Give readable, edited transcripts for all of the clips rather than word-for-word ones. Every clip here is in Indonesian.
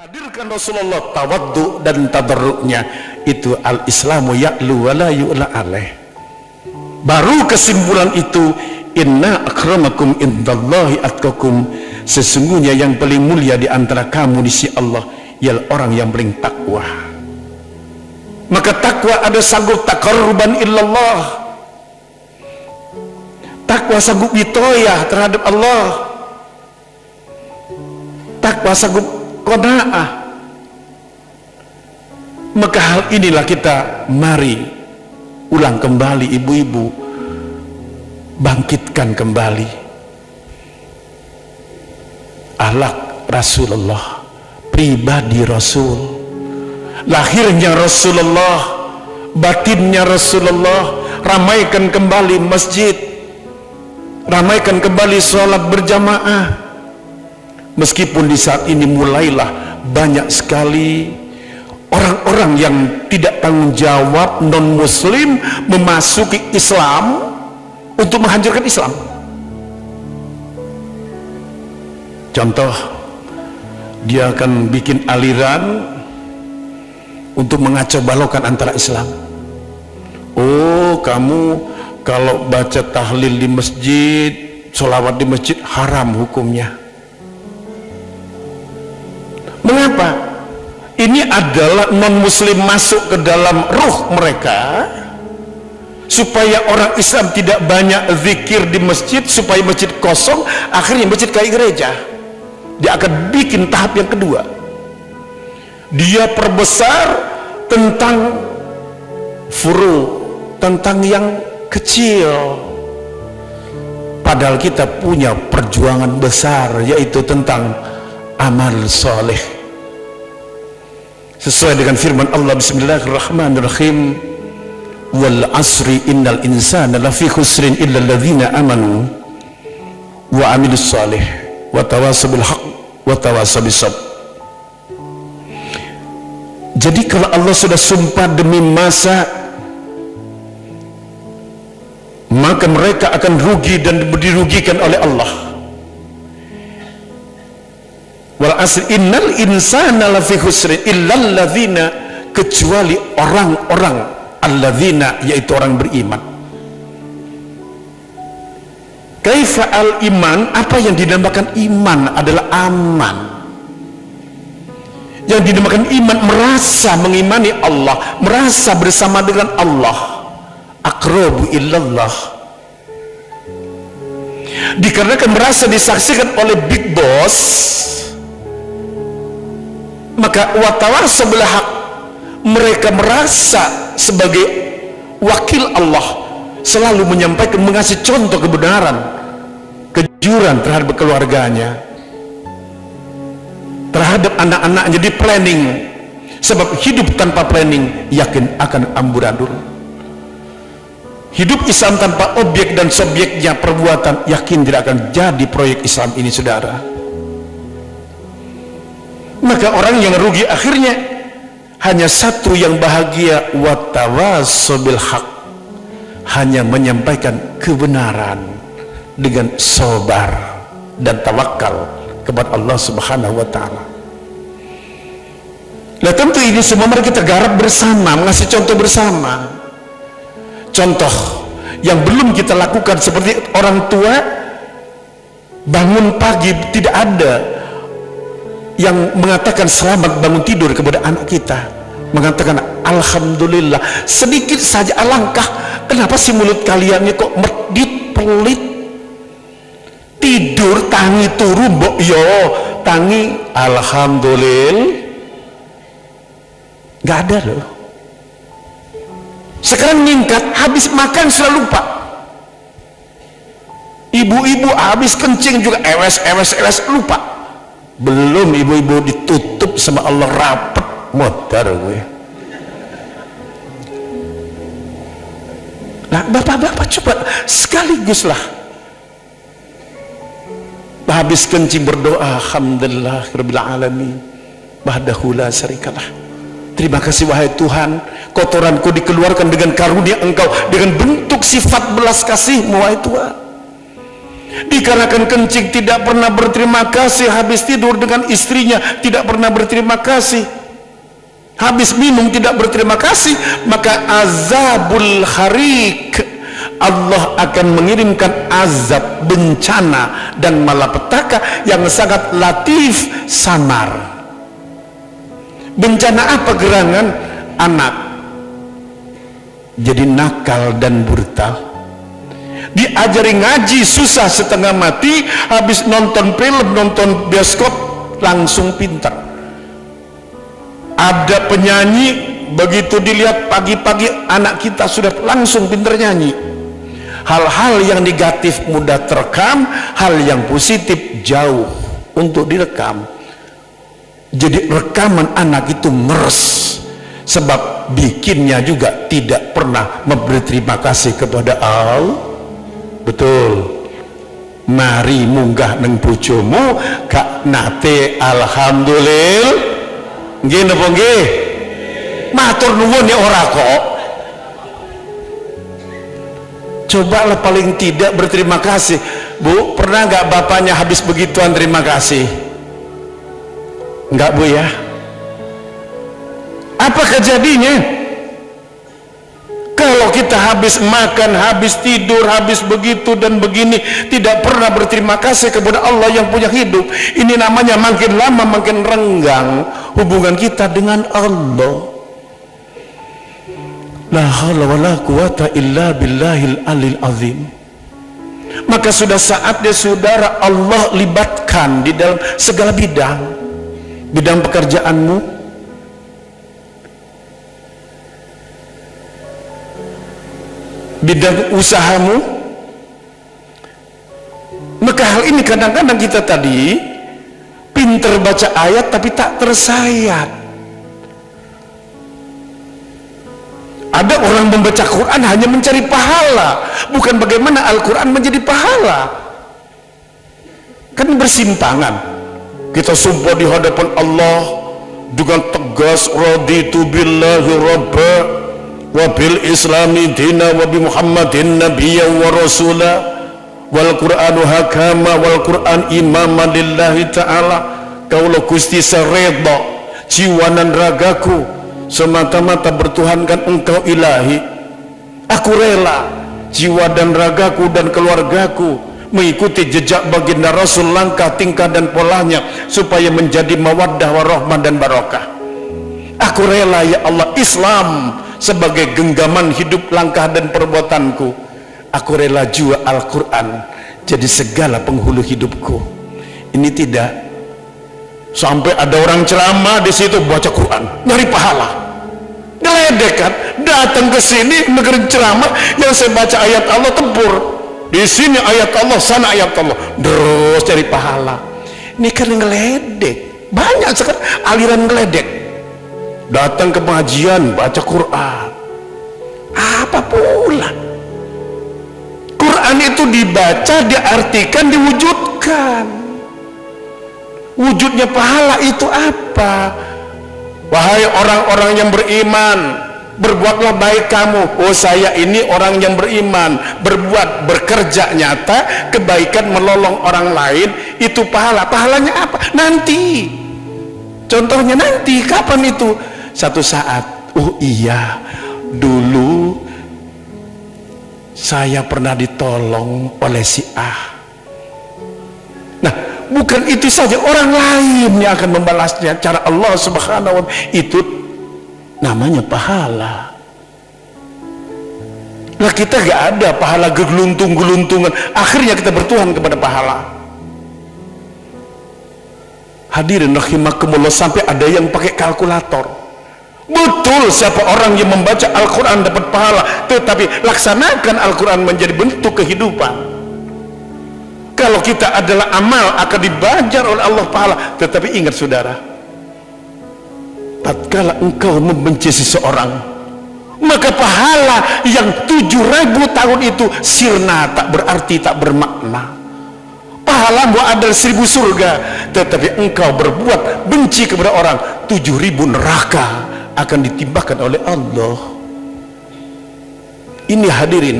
hadirkan Rasulullah tawaddu dan tadarruknya itu al-islamu ya'lu wa la yu'la alaih. Baru kesimpulan itu, inna akramakum indallahi atqakum, sesungguhnya yang paling mulia di antara kamu di sisi Allah ialah orang yang paling takwa. Maka takwa ada sanggup taqarruban illallah, takwa sanggup witoyah terhadap Allah, takwa sanggup qanaah. Maka hal inilah kita mari ulang kembali, ibu-ibu, bangkitkan kembali akhlak Rasulullah, pribadi Rasul, lahirnya Rasulullah, batinnya Rasulullah. Ramaikan kembali masjid, ramaikan kembali sholat berjamaah. Meskipun di saat ini mulailah banyak sekali orang-orang yang tidak tanggung jawab, non muslim, memasuki Islam untuk menghancurkan Islam. Contoh, dia akan bikin aliran untuk mengacau balaukan antara Islam. Oh, kamu kalau baca tahlil di masjid, sholawat di masjid, haram hukumnya. Mengapa? Ini adalah non muslim masuk ke dalam ruh mereka, supaya orang Islam tidak banyak zikir di masjid, supaya masjid kosong, akhirnya masjid kayak gereja. Dia akan bikin tahap yang kedua, dia perbesar tentang furu, tentang yang kecil. Padahal kita punya perjuangan besar, yaitu tentang amal soleh. Sesuai dengan firman Allah, bismillahirrahmanirrahim, wal asri innal insana lafi khusrin illa alladhina amanu wa amilus soleh wa tawasaw bil haqq wa tawasaw bis sabr. Jadi kalau Allah sudah sumpah demi masa, maka mereka akan rugi dan dirugikan oleh Allah. Wal asri innal insana lafi khusrin illal ladzina, kecuali orang-orang alladzina, yaitu orang beriman. Kaifa al iman, apa yang dinamakan iman adalah aman. Yang dinamakan iman merasa mengimani Allah, merasa bersama dengan Allah, aqrabu illallah. Dikarenakan merasa disaksikan oleh big boss, maka watawasaw bil haq, mereka merasa sebagai wakil Allah, selalu menyampaikan, mengasih contoh kebenaran, kejujuran terhadap keluarganya, terhadap anak-anaknya, di planning. Sebab hidup tanpa planning yakin akan amburadul. Hidup Islam tanpa objek dan subjeknya perbuatan, yakin tidak akan jadi proyek Islam ini, saudara. Maka orang yang rugi akhirnya hanya satu yang bahagia, watawasaw bil haq, hanya menyampaikan kebenaran dengan sabar dan tawakal kepada Allah Subhanahu wa taala. Nah, tentu ini semua mari kita garap bersama, mengasih contoh bersama. Contoh yang belum kita lakukan, seperti orang tua bangun pagi, tidak ada yang mengatakan selamat bangun tidur kepada anak kita, mengatakan alhamdulillah. Sedikit saja, alangkah kenapa sih mulut kalian ini kok medit, pelit, tidur tangi turu mbok yo tangi alhamdulillah, nggak ada loh. Sekarang nyingkat, habis makan sudah lupa. Ibu-ibu habis kencing juga ewes lupa. Belum ibu-ibu ditutup sama Allah rapet, modar gue. Nah, bapak-bapak coba sekaligus lah, habis kencing berdoa, alhamdulillah rabbil alamin wahdahu la syarikalah. Terima kasih wahai Tuhan, kotoranku dikeluarkan dengan karunia Engkau, dengan bentuk sifat belas kasih-Mu wahai Tuhan. Dikarenakan kencing tidak pernah berterima kasih, habis tidur dengan istrinya tidak pernah berterima kasih, habis minum tidak berterima kasih, maka azabul harik, Allah akan mengirimkan azab, bencana dan malapetaka yang sangat latif, samar. Bencana apa gerangan? Anak jadi nakal dan brutal, diajari ngaji susah setengah mati, habis nonton film, nonton bioskop langsung pintar. Ada penyanyi, begitu dilihat pagi-pagi anak kita sudah langsung pintar nyanyi. Hal-hal yang negatif mudah terekam, hal yang positif jauh untuk direkam. Jadi rekaman anak itu meres, sebab bikinnya juga tidak pernah memberi terima kasih kepada Allah. Betul. Mari munggah neng bojomu gak nate alhamdulillah. Nggih napa nggih? Matur nuwun ya ora kok. Cobalah paling tidak berterima kasih. Bu, pernah nggak bapaknya habis begituan terima kasih? Enggak Bu ya? Apa kejadiannya? Kalau kita habis makan, habis tidur, habis begitu dan begini, tidak pernah berterima kasih kepada Allah yang punya hidup, ini namanya makin lama makin renggang hubungan kita dengan Allah. La haula wala quwata illa billahil alil azim. Maka sudah saatnya saudara Allah libatkan di dalam segala bidang. Bidang pekerjaanmu, bidang usahamu. Maka hal ini kadang-kadang kita tadi pinter baca ayat tapi tak tersayat. Ada orang membaca Quran hanya mencari pahala, bukan bagaimana Al-Quran menjadi pahala. Kan bersimpangan. Kita sumpah di hadapan Allah dengan tegas, raditu billahi rabba wa bil islami dina wa bi Muhammadin nabiyyan wa rasula wal qur'anu hakama wal qur'an imama lillahi ta'ala. Kaulah Gusti sareda jiwa dan ragaku semata-mata bertuhankan Engkau ilahi. Aku rela jiwa dan ragaku dan keluargaku mengikuti jejak baginda Rasul, langkah, tingkah dan polanya supaya menjadi mawaddah warahmah dan barokah. Aku rela ya Allah Islam sebagai genggaman hidup, langkah dan perbuatanku. Aku rela jua Al-Quran jadi segala penghulu hidupku. Ini tidak sampai ada orang ceramah di situ baca Quran nyari pahala, ngeledek kan, datang ke sini negeri ceramah yang saya baca ayat Allah tempur, di sini ayat Allah, sana ayat Allah, terus cari pahala. Ini kan ngeledek, banyak sekali aliran ngeledek. Datang ke pengajian baca Quran, apa pula? Quran itu dibaca, diartikan, diwujudkan. Wujudnya pahala itu apa? Wahai orang-orang yang beriman, berbuatlah baik kamu. Oh, saya ini orang yang beriman, berbuat, bekerja nyata kebaikan, menolong orang lain, itu pahala. Pahalanya apa? Nanti. Contohnya nanti, kapan itu? Satu saat. Oh iya, dulu saya pernah ditolong oleh si A. Nah, bukan itu saja, orang lain yang akan membalasnya. Cara Allah subhanahu wa ta'ala, itu namanya pahala. Nah, kita gak ada pahala geluntung-geluntungan, akhirnya kita bertuhan kepada pahala. Hadirin rahimakumullah, sampai ada yang pakai kalkulator. Betul, siapa orang yang membaca Al-Quran dapat pahala, tetapi laksanakan Al-Quran menjadi bentuk kehidupan. Kalau kita adalah amal akan dibajar oleh Allah pahala. Tetapi ingat saudara, tatkala engkau membenci seseorang, maka pahala yang 7.000 tahun itu sirna, tak berarti, tak bermakna. Pahalamu adalah 1.000 surga, tetapi engkau berbuat benci kepada orang, 7.000 neraka akan ditimbahkan oleh Allah. Ini hadirin,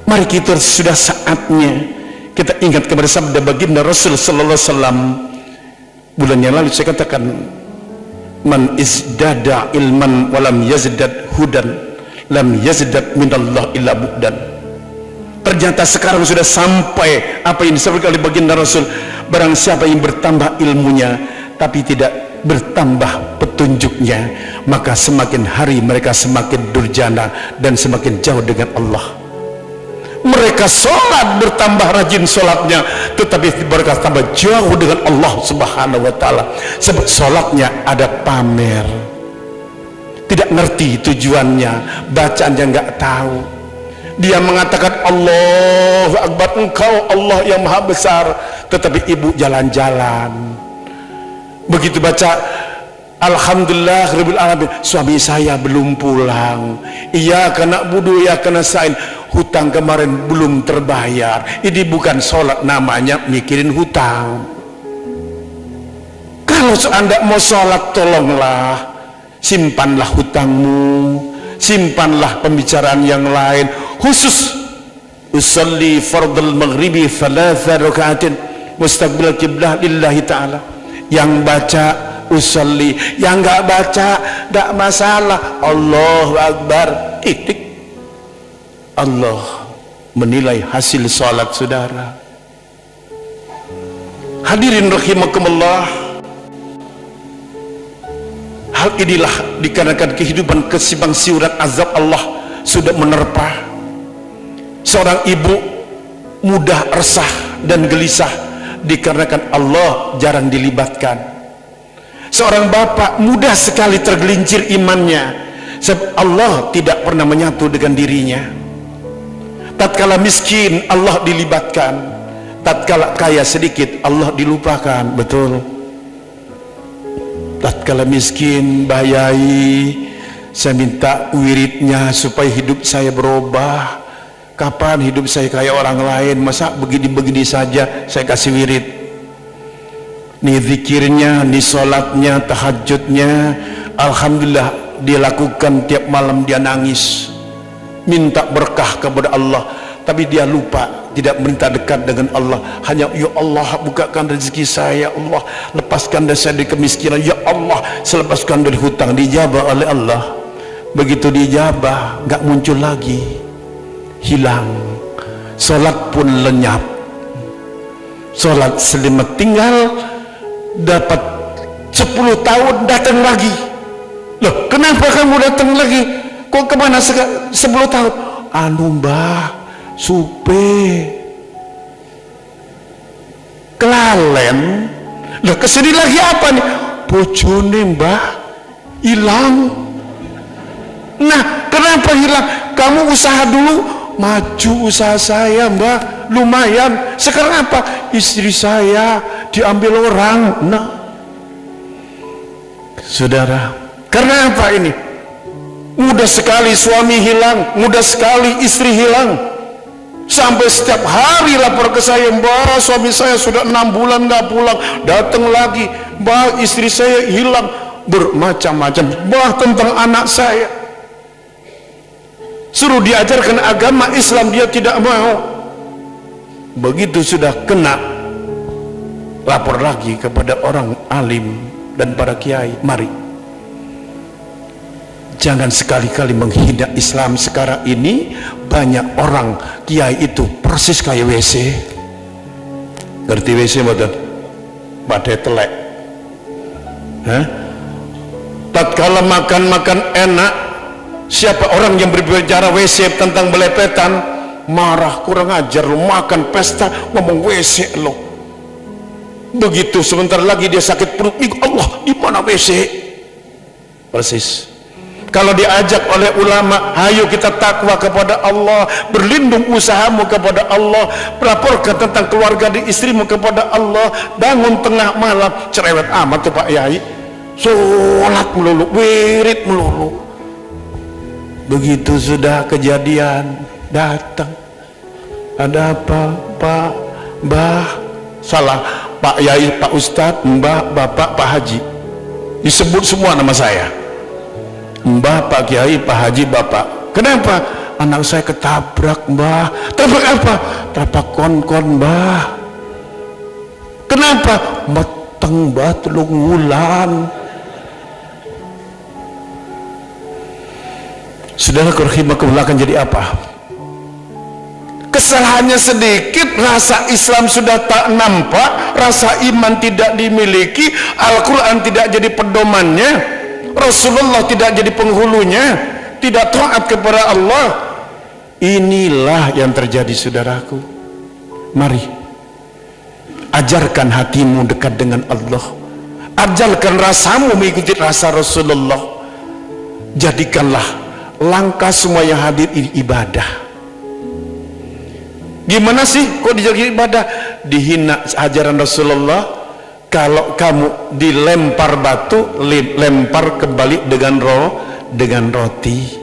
mari kita sudah saatnya Kita ingat kepada sabda baginda Rasul sallallahu alaihi wasallam bulan yang lalu, saya katakan, man izdada ilman walam yazdad hudan lam yazdad minallah illa bu'dan. Ternyata sekarang sudah sampai apa yang disampaikan oleh baginda Rasul, barang siapa yang bertambah ilmunya tapi tidak bertambah petunjuknya, maka semakin hari mereka semakin durjana dan semakin jauh dengan Allah. Mereka sholat, bertambah rajin sholatnya, tetapi mereka tambah jauh dengan Allah subhanahu wa ta'ala. Sebab sholatnya ada pamer, tidak ngerti tujuannya, bacaannya nggak tahu. Dia mengatakan Allahu Akbar, engkau Allah yang maha besar, tetapi ibu jalan-jalan. Begitu baca Alhamdulillah Rabbil Alamin, suami saya belum pulang, iya kena budu, iya kena sain, hutang kemarin belum terbayar. Ini bukan sholat, namanya mikirin hutang. Kalau Anda mau sholat, tolonglah simpanlah hutangmu, simpanlah pembicaraan yang lain. Khusus usalli fardal maghribi 3 rakaatin mustaqbil qiblah lillahi ta'ala. Yang baca usalli, yang nggak baca nggak masalah, Allahu Akbar, titik. Allah menilai hasil salat saudara. Hadirin rahimakumullah, hal inilah dikarenakan kehidupan kesimpang siuran azab Allah sudah menerpa. Seorang ibu mudah resah dan gelisah dikarenakan Allah jarang dilibatkan. Seorang bapak mudah sekali tergelincir imannya sebab Allah tidak pernah menyatu dengan dirinya. Tatkala miskin Allah dilibatkan, tatkala kaya sedikit Allah dilupakan. Betul. Tatkala miskin, Bayai, saya minta wiridnya supaya hidup saya berubah. Kapan hidup saya kayak orang lain? Masa begini-begini saja saya kasih wirid? Nih zikirnya, nih sholatnya, tahajudnya, alhamdulillah dia lakukan tiap malam. Dia nangis minta berkah kepada Allah, tapi dia lupa tidak minta dekat dengan Allah. Hanya ya Allah bukakan rezeki saya, ya Allah lepaskan dari saya dari kemiskinan, ya Allah selepaskan dari hutang. Dijabah oleh Allah. Begitu dijabah nggak muncul lagi, hilang. Sholat pun lenyap, sholat selimat, tinggal dapat 10 tahun datang lagi. Loh kenapa kamu datang lagi? Kok kemana 10 tahun? Anu mbah, supe kelalen. Loh kesini lagi apa nih? Bojone mbah hilang. Nah kenapa hilang? Kamu usaha dulu. Maju usaha saya mbah, lumayan. Sekarang apa? Istri saya diambil orang. Nah saudara, karena apa ini? Mudah sekali suami hilang, mudah sekali istri hilang. Sampai setiap hari lapor ke saya, mbak suami saya sudah 6 bulan nggak pulang. Datang lagi, mbak istri saya hilang. Bermacam-macam, mbah tentang anak saya. Suruh diajarkan agama Islam, dia tidak mau. Begitu sudah kena, lapor lagi kepada orang alim dan para kiai. Mari, jangan sekali-kali menghina Islam. Sekarang ini banyak orang kiai itu persis kayak WC. Ngerti WC betul? Badai telek. Tatkala makan enak, siapa orang yang berbicara WC tentang belepetan, marah, kurang ajar lo, makan pesta ngomong WC lo. Begitu sebentar lagi dia sakit perut, Allah di mana WC? Persis. Kalau diajak oleh ulama, ayo kita takwa kepada Allah, berlindung usahamu kepada Allah, melaporkan tentang keluarga di istrimu kepada Allah, bangun tengah malam, cerewet amat tuh Pak Yai, sholat melulu, wirid melulu. Begitu sudah kejadian, datang, ada apa Pak, Mbah, salah, Pak Yai, Pak Ustadz, Mbah, Bapak, Pak Haji, disebut semua nama saya. Mbah, Pak Kiai, Pak Haji, Bapak. Kenapa? Anak saya ketabrak, Mbah. Tabrak apa? Rapa kon-kon bah. Kenapa? Meteng bah 3 wulan. Saudara rahimakumullah, akan jadi apa? Kesalahannya sedikit, rasa Islam sudah tak nampak, rasa iman tidak dimiliki, Al-Quran tidak jadi pedomannya, Rasulullah tidak jadi penghulunya, tidak taat kepada Allah. Inilah yang terjadi, saudaraku. Mari ajarkan hatimu dekat dengan Allah, ajarkan rasamu mengikuti rasa Rasulullah. Jadikanlah langkah semua yang hadir ini ibadah. Gimana sih kok dijadikan ibadah? Dihina ajaran Rasulullah. Kalau kamu dilempar batu, lempar kembali dengan roti.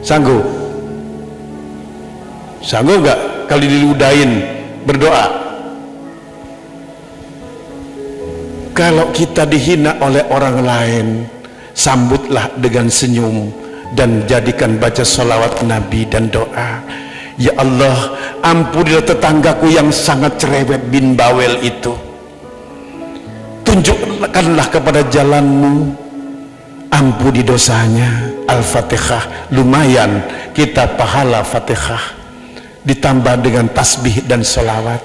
Sanggup? Sanggup gak kalau diludahin berdoa? Kalau kita dihina oleh orang lain, sambutlah dengan senyum dan jadikan baca salawat Nabi dan doa. Ya Allah, ampunilah tetanggaku yang sangat cerewet bin bawel itu. Tunjukkanlah kepada jalanmu, ampuni dosanya. Al-Fatihah, lumayan kita pahala Fatihah ditambah dengan tasbih dan salawat.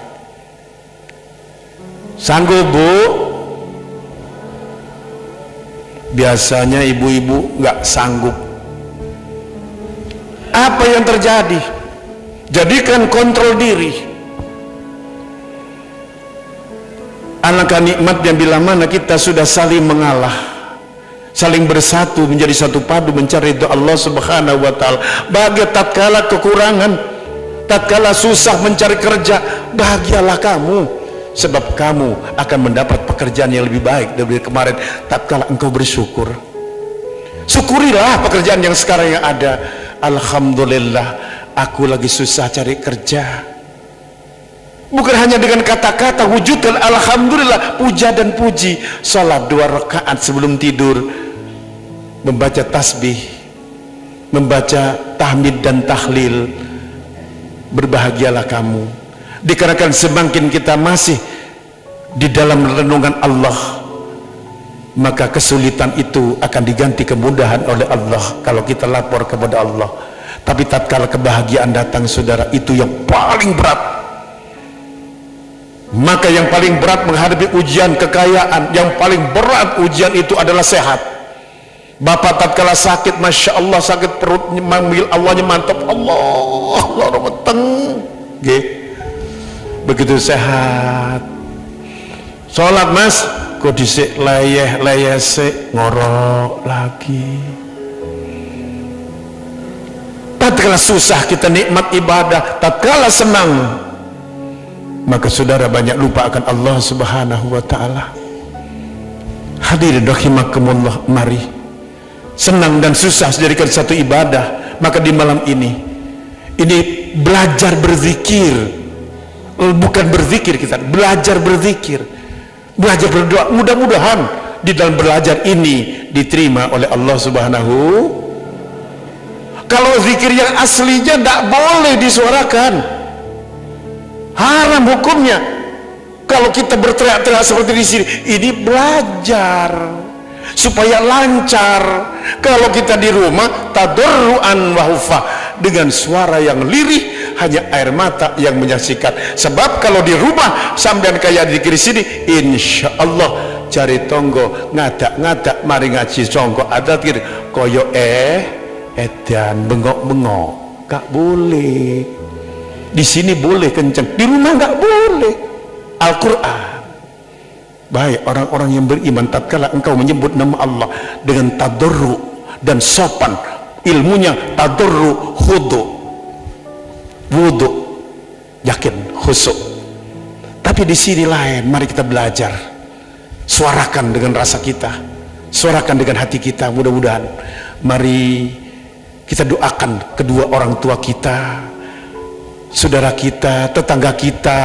Sanggup, Bu? Biasanya ibu-ibu nggak sanggup. Apa yang terjadi? Jadikan kontrol diri. Alangkah nikmatnya bila mana kita sudah saling mengalah, saling bersatu menjadi satu padu mencari ridha Allah Subhanahu wa taala. Bahagia tatkala kekurangan, tatkala susah mencari kerja, bahagialah kamu, sebab kamu akan mendapat pekerjaan yang lebih baik dari kemarin tatkala engkau bersyukur. Syukurilah pekerjaan yang sekarang yang ada. Alhamdulillah, aku lagi susah cari kerja. Bukan hanya dengan kata-kata, wujudkan alhamdulillah, puja dan puji. Salat 2 rakaat sebelum tidur, membaca tasbih, membaca tahmid dan tahlil. Berbahagialah kamu, dikarenakan semakin kita masih di dalam renungan Allah, maka kesulitan itu akan diganti kemudahan oleh Allah kalau kita lapor kepada Allah. Tapi tatkala kebahagiaan datang, saudara, itu yang paling berat. Maka yang paling berat menghadapi ujian kekayaan, yang paling berat ujian itu adalah sehat. Bapak tatkala sakit, masya Allah, sakit perut, manggil Allahnya mantap, Allah meteng, begitu sehat, sholat mas, kok disik leyeh sik ngorok lagi. Tatkala susah kita nikmat ibadah, tatkala senang, maka saudara banyak lupa akan Allah Subhanahu wa taala. Hadirin rahimakumullah, mari senang dan susah dijadikan satu ibadah. Maka di malam ini belajar berzikir, bukan berzikir, kita belajar berzikir, belajar berdoa. Mudah-mudahan di dalam belajar ini diterima oleh Allah Subhanahu. Kalau zikir yang aslinya tidak boleh disuarakan, haram hukumnya. Kalau kita berteriak-teriak seperti di sini, ini belajar supaya lancar. Kalau kita di rumah, tadarruan wa hufa, dengan suara yang lirih, hanya air mata yang menyaksikan. Sebab kalau di rumah sampean kayak di kiri sini, insya Allah cari tonggo ngadak-ngadak mari ngaji tonggo ada kiri koyo edan bengok-bengok, gak boleh. Di sini boleh kenceng, di rumah gak boleh. Al-Quran. Baik orang-orang yang beriman, tatkala engkau menyebut nama Allah dengan tadarru dan sopan, ilmunya tadarru, khudu, wudu, yakin, khusyuk. Tapi di sini lain. Mari kita belajar, suarakan dengan rasa kita, suarakan dengan hati kita. Mudah-mudahan mari kita doakan kedua orang tua kita, saudara kita, tetangga kita.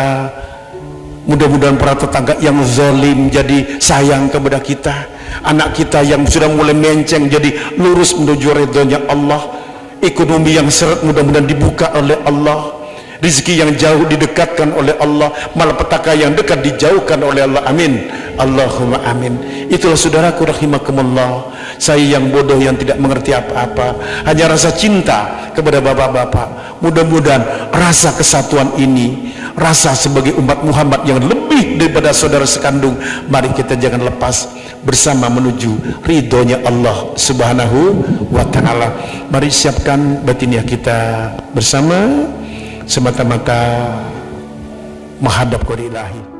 Mudah-mudahan para tetangga yang zalim jadi sayang kepada kita, anak kita yang sudah mulai menceng jadi lurus menuju ridhonya Allah, ekonomi yang seret mudah-mudahan dibuka oleh Allah, Rizki yang jauh didekatkan oleh Allah, malapetaka yang dekat dijauhkan oleh Allah. Amin, Allahumma amin. Itulah saudaraku rahimakumullah, saya yang bodoh yang tidak mengerti apa-apa, hanya rasa cinta kepada bapak-bapak. Mudah-mudahan rasa kesatuan ini, rasa sebagai umat Muhammad yang lebih daripada saudara sekandung, mari kita jangan lepas bersama menuju ridhonya Allah subhanahu wa ta'ala. Mari siapkan batiniah kita bersama semata-mata menghadap kepada Ilahi.